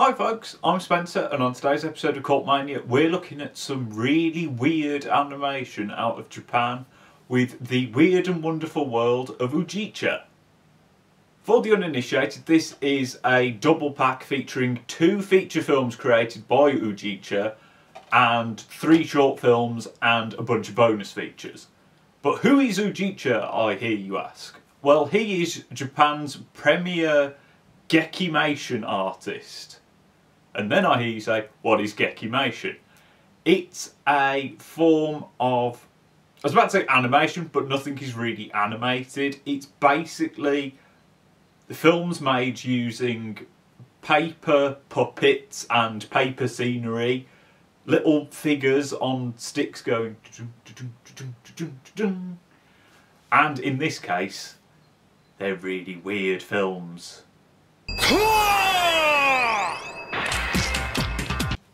Hi folks, I'm Spencer, and on today's episode of Cult Mania we're looking at some really weird animation out of Japan with the weird and wonderful world of Ujicha. For the uninitiated, this is a double pack featuring 2 feature films created by Ujicha and 3 short films and a bunch of bonus features. But who is Ujicha, I hear you ask? Well, he is Japan's premier Gekimation artist. And then I hear you say, what is Gekimation? It's a form of, I was about to say animation, but nothing is really animated. It's basically films made using paper puppets and paper scenery, little figures on sticks going, and in this case, they're really weird films.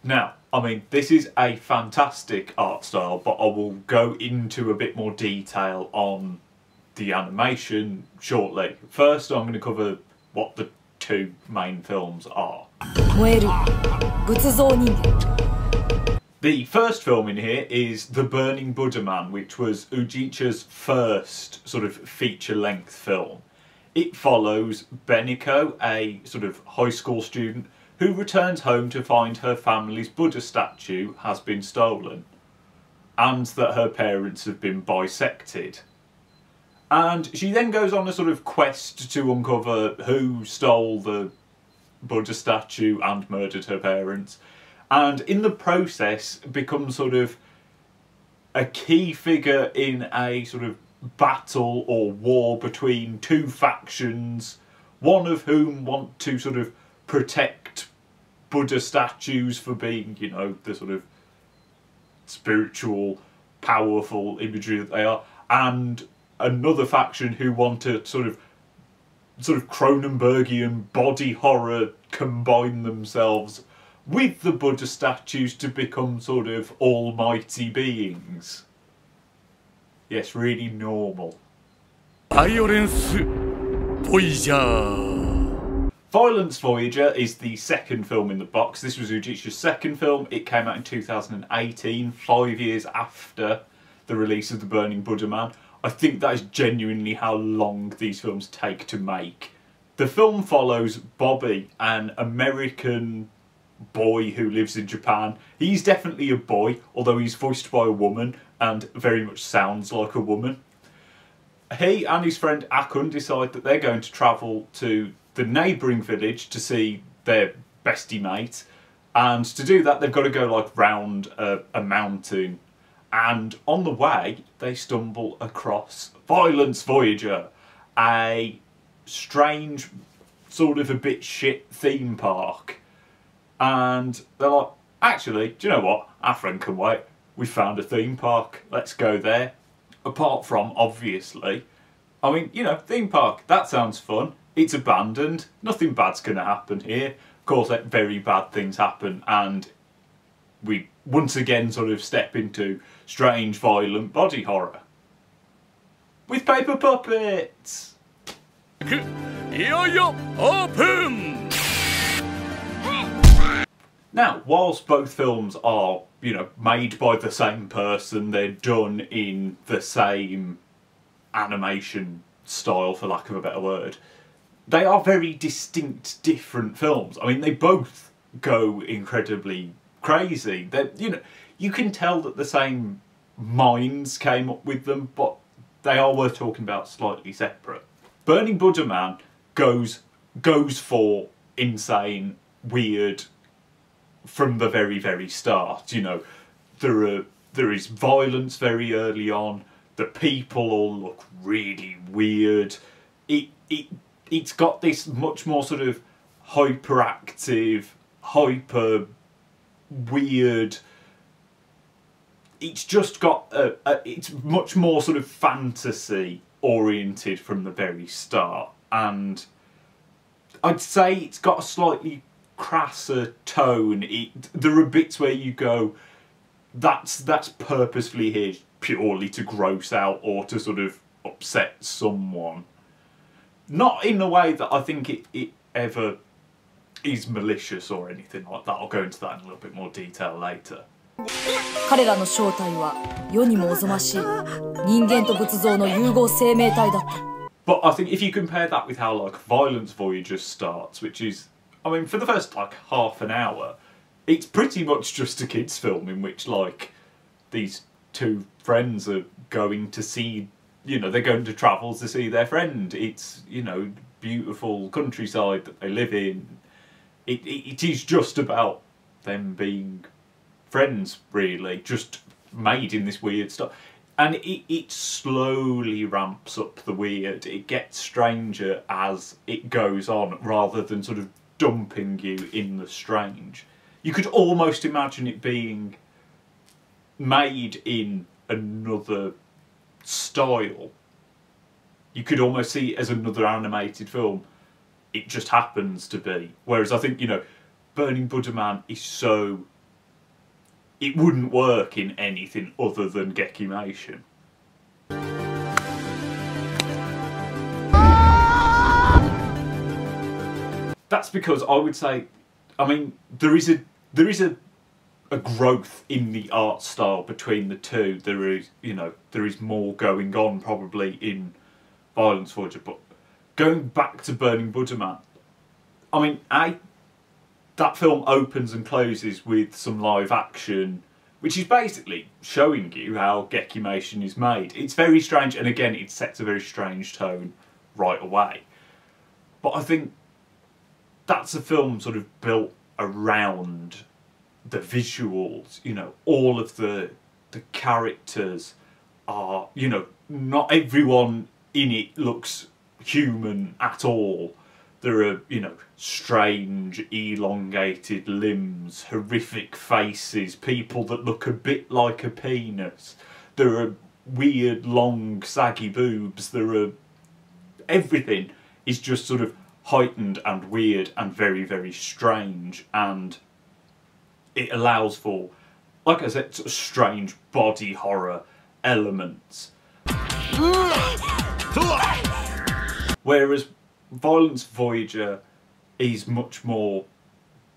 Now, I mean, this is a fantastic art style, but I will go into a bit more detail on the animation shortly. First, I'm going to cover what the 2 main films are. The first film in here is The Burning Buddha Man, which was Ujicha's first sort of feature-length film. It follows Beniko, a sort of high school student, who returns home to find her family's Buddha statue has been stolen and that her parents have been bisected. And she then goes on a sort of quest to uncover who stole the Buddha statue and murdered her parents, and in the process becomes sort of a key figure in a sort of battle or war between 2 factions, one of whom want to sort of protect Buddha statues for being, you know, the sort of spiritual, powerful imagery that they are, and another faction who want to sort of Cronenbergian body horror combine themselves with the Buddha statues to become sort of almighty beings. Yes, really normal. Violence Voyager. Violence Voyager is the second film in the box. This was Ujicha's second film. It came out in 2018, 5 years after the release of The Burning Buddha Man. I think that is genuinely how long these films take to make. The film follows Bobby, an American boy who lives in Japan. He's definitely a boy, although he's voiced by a woman and very much sounds like a woman. He and his friend Akun decide that they're going to travel to the neighbouring village to see their bestie mate, and to do that they've got to go like round a mountain, and on the way they stumble across Violence Voyager, a strange sort of a bit shit theme park, and they're like, actually, do you know what, our friend can wait, we found a theme park, let's go there. Apart from, obviously, I mean, you know, theme park, that sounds fun. It's abandoned, nothing bad's going to happen here. Of course, like, very bad things happen, and we once again sort of step into strange, violent body horror. With paper puppets! Open! Now, whilst both films are, you know, made by the same person, they're done in the same animation style, for lack of a better word, they are very distinct, different films. I mean, they both go incredibly crazy. They're, you know, you can tell that the same minds came up with them, but they are worth talking about slightly separate. Burning Buddha Man goes for insane, weird, from the very, very start. You know, there is violence very early on. The people all look really weird. It's got this much more sort of hyperactive, hyper weird. It's just got it's much more sort of fantasy oriented from the very start, and I'd say it's got a slightly crasser tone. There are bits where you go, that's purposefully here purely to gross out or to sort of upset someone. Not in the way that I think it ever is malicious or anything like that. I'll go into that in a little bit more detail later. 彼らの正体は世にもおぞましい人間と仏像の融合生命体だった。 But I think if you compare that with how like Violence Voyager starts, which is, I mean, for the first like half an hour, it's pretty much just a kids' film in which like these two friends are going to see, you know, they're going to travel to see their friend. It's, you know, beautiful countryside that they live in. It is just about them being friends, really, just made in this weird stuff. And it slowly ramps up the weird. It gets stranger as it goes on, rather than sort of dumping you in the strange. You could almost imagine it being made in another style. You could almost see it as another animated film. It just happens to be. Whereas I think, you know, Burning Buddha Man is so... it wouldn't work in anything other than Gekimation. That's because I would say, I mean, there is a growth in the art style between the two. There is, you know, there is more going on probably in Violence Voyager, but going back to Burning Buddha Man, I mean, that film opens and closes with some live action, which is basically showing you how Gekimation is made. It's very strange, and again, it sets a very strange tone right away. But I think that's a film sort of built around the visuals, you know, all of the characters are, you know, not everyone in it looks human at all. There are, you know, strange, elongated limbs, horrific faces, people that look a bit like a penis. There are weird, long, saggy boobs. There are... everything is just sort of heightened and weird and very, very strange. And it allows for, like I said, sort of strange body horror elements. Whereas Violence Voyager is much more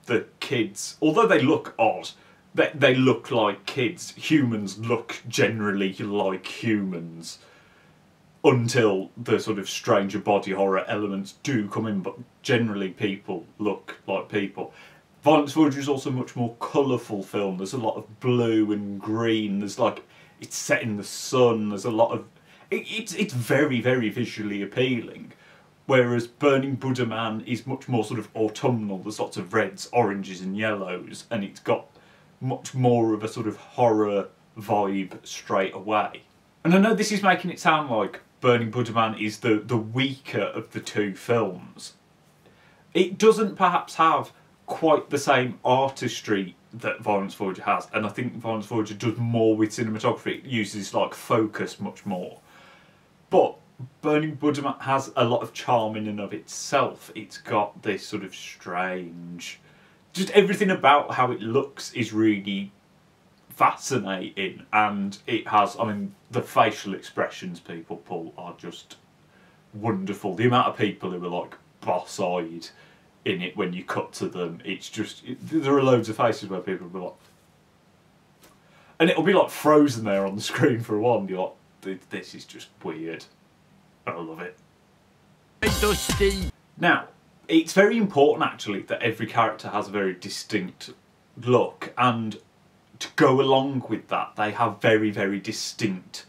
the kids. Although they look odd, they look like kids. Humans look generally like humans until the sort of stranger body horror elements do come in, but generally people look like people. Violence Voyager is also a much more colourful film. There's a lot of blue and green. There's like, it's set in the sun. There's a lot of... It's very, very visually appealing. Whereas Burning Buddha Man is much more sort of autumnal. There's lots of reds, oranges and yellows, and it's got much more of a sort of horror vibe straight away. And I know this is making it sound like Burning Buddha Man is the weaker of the two films. It doesn't perhaps have quite the same artistry that Violence Voyager has, and I think Violence Voyager does more with cinematography. It uses like focus much more. But Burning Buddha Man has a lot of charm in and of itself. It's got this sort of strange... just everything about how it looks is really fascinating, and it has, I mean, the facial expressions people pull are just wonderful. The amount of people who are like boss-eyed in it when you cut to them, it's just... there are loads of faces where people will be like... and it'll be like frozen there on the screen for a while, and you're like, this is just weird. I love it. Now, it's very important actually that every character has a very distinct look, and to go along with that they have very, very distinct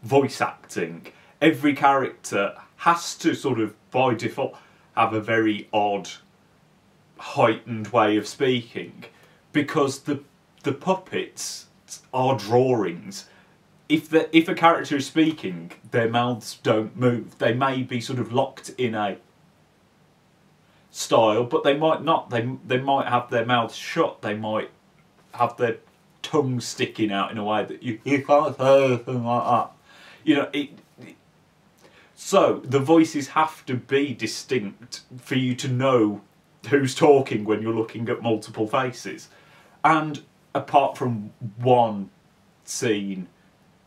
voice acting. Every character has to sort of by default have a very odd, heightened way of speaking, because the puppets are drawings. If a character is speaking, their mouths don't move. They may be sort of locked in a style, but they might not. They might have their mouths shut. They might have their tongue sticking out in a way that you can't say anything like that. You know, so the voices have to be distinct for you to know who's talking when you're looking at multiple faces. And apart from one scene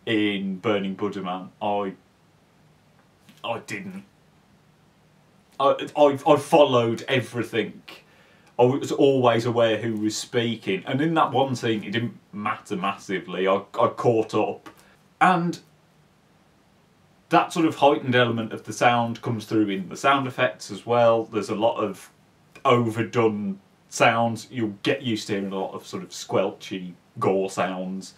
in Burning Buddha Man, I didn't. I followed everything. I was always aware who was speaking, and in that one scene it didn't matter massively. I caught up, and that sort of heightened element of the sound comes through in the sound effects as well. There's a lot of overdone sounds. You'll get used to hearing a lot of sort of squelchy gore sounds.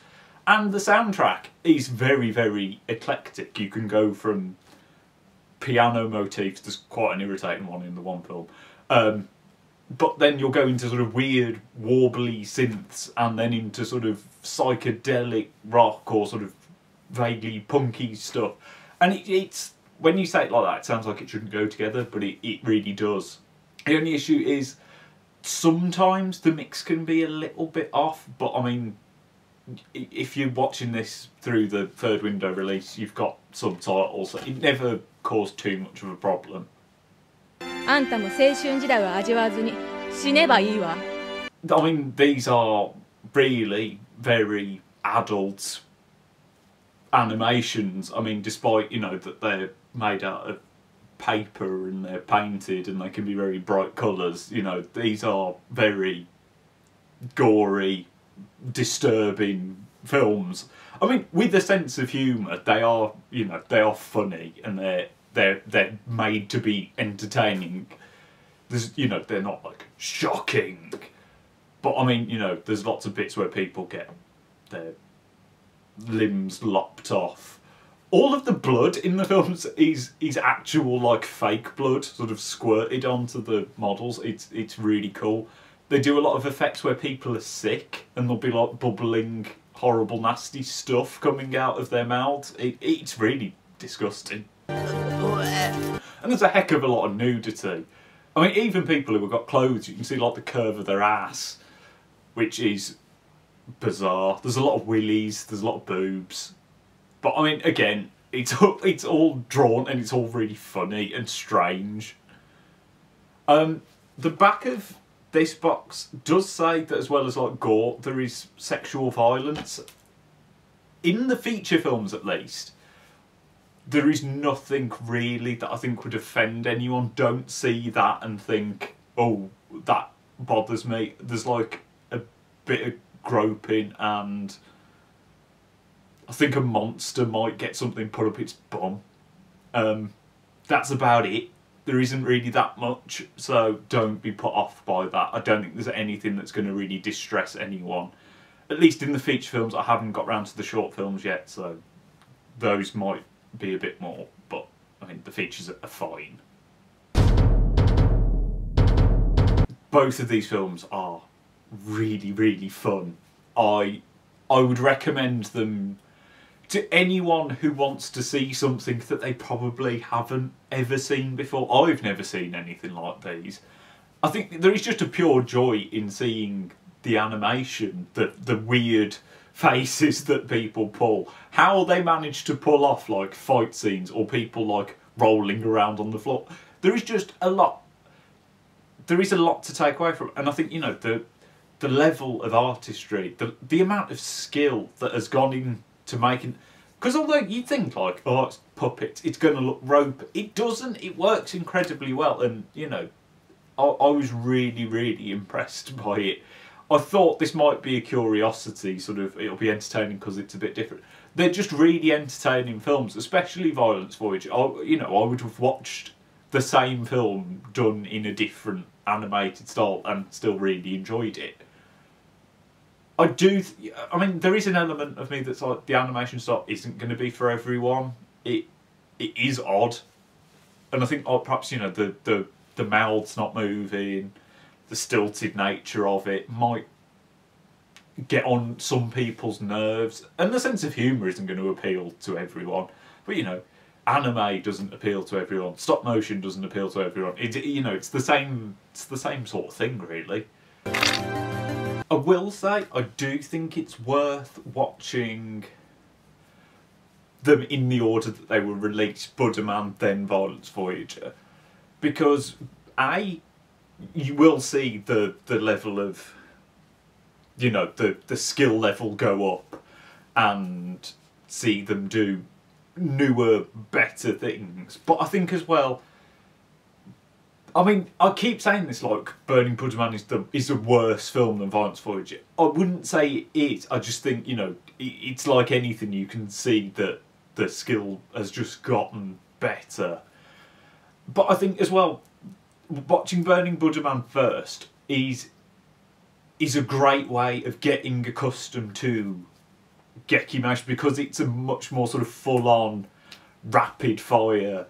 And the soundtrack is very, very eclectic. You can go from piano motifs, there's quite an irritating one in the one film, but then you'll go into sort of weird warbly synths, and then into sort of psychedelic rock or sort of vaguely punky stuff. And it's, when you say it like that, it sounds like it shouldn't go together, but it really does. The only issue is sometimes the mix can be a little bit off, but I mean, if you're watching this through the third window release, you've got subtitles, so it never caused too much of a problem. あんたも青春時代を味わわずに死ねばいいわ。I mean, these are really very adult animations. I mean, despite, you know, that they're made out of paper and they're painted and they can be very bright colours, you know, these are very gory, disturbing films. I mean, with a sense of humour, they are, you know, they are funny and they're made to be entertaining. There's, you know, they're not like shocking, but I mean, you know, there's lots of bits where people get their limbs lopped off. All of the blood in the films is actual like fake blood, sort of squirted onto the models. It's really cool. They do a lot of effects where people are sick and there'll be like bubbling, horrible, nasty stuff coming out of their mouths. It's really disgusting. And there's a heck of a lot of nudity. I mean, even people who have got clothes, you can see like the curve of their ass, which is bizarre. There's a lot of willies, there's a lot of boobs. But I mean, again, it's all drawn and it's all really funny and strange. The back of this box does say that as well as like gore, there is sexual violence. In the feature films at least, there is nothing really that I think would offend anyone. Don't see that and think, oh, that bothers me. There's like a bit of groping and I think a monster might get something put up its bum. That's about it. There isn't really that much, so don't be put off by that. I don't think there's anything that's going to really distress anyone. At least in the feature films, I haven't got round to the short films yet, so those might be a bit more, but I mean, the features are fine. Both of these films are really, really fun. I would recommend them to anyone who wants to see something that they probably haven't ever seen before. I've never seen anything like these. I think there is just a pure joy in seeing the animation, the weird faces that people pull. How they manage to pull off like fight scenes or people like rolling around on the floor. There is just a lot. There is a lot to take away from it. And I think, you know, the level of artistry, the amount of skill that has gone into making, because although you think like, oh, it's puppets, it's going to look rope, it doesn't. It works incredibly well, and you know, I was really, really impressed by it. I thought this might be a curiosity, sort of, it'll be entertaining because it's a bit different. They're just really entertaining films, especially Violence Voyager. You know, I would have watched the same film done in a different animated style and still really enjoyed it. I mean, there is an element of me that's like, the animation style isn't going to be for everyone. It is odd. And I think, perhaps, you know, the mouth's not moving, the stilted nature of it might get on some people's nerves. And the sense of humour isn't going to appeal to everyone. But, you know, anime doesn't appeal to everyone. Stop motion doesn't appeal to everyone. You know, it's the same sort of thing, really. I will say, I do think it's worth watching them in the order that they were released, Budderman, then Violence Voyager. Because, A, you will see the level of, you know, the skill level go up and see them do newer, better things. But I think as well, I mean, I keep saying this, like, Burning Buddha is a worse film than Violence Voyager. I wouldn't say it is. I just think, you know, it's like anything. You can see that the skill has just gotten better. But I think as well, watching Burning Buddha first is a great way of getting accustomed to Gekimation, because it's a much more sort of full-on, rapid-fire,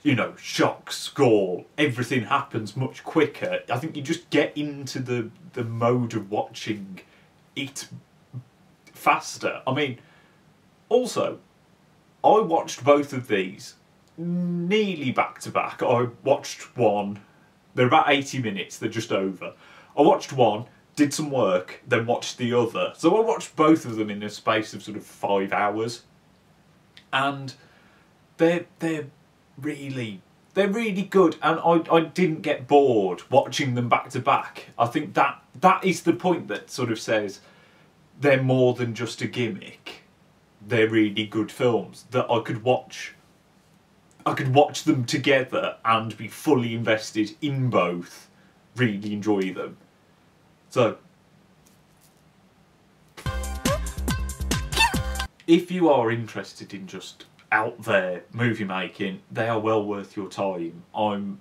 you know, shock, score, everything happens much quicker. I think you just get into the mode of watching it faster. I mean, also, I watched both of these nearly back to back. I watched one, they're about 80 minutes, they're just over. I watched one, did some work, then watched the other. So I watched both of them in a space of sort of 5 hours. And they're really good, and I didn't get bored watching them back to back. I think that is the point that sort of says they're more than just a gimmick. They're really good films that I could watch them together and be fully invested in both, really enjoy them. So if you are interested in just out there movie making, they are well worth your time. I'm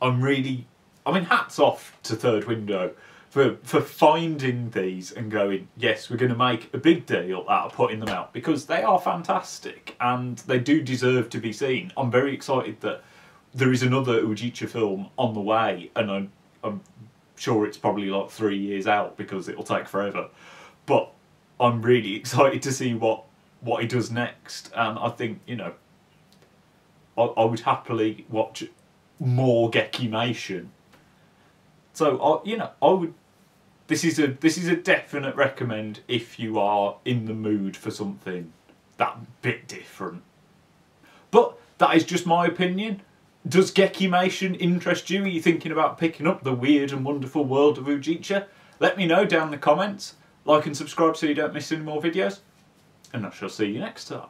really, I mean, hats off to Third Window for finding these and going, yes, we're going to make a big deal out of putting them out, because they are fantastic and they do deserve to be seen. I'm very excited that there is another Ujicha film on the way, and I'm sure it's probably like 3 years out because it'll take forever, but I'm really excited to see what he does next. And I think, you know, I would happily watch more Gekimation. So you know, I would. This is a definite recommend if you are in the mood for something that bit different. But that is just my opinion. Does Gekimation interest you? Are you thinking about picking up the weird and wonderful world of Ujicha? Let me know down in the comments. Like and subscribe so you don't miss any more videos. And I shall see you next time.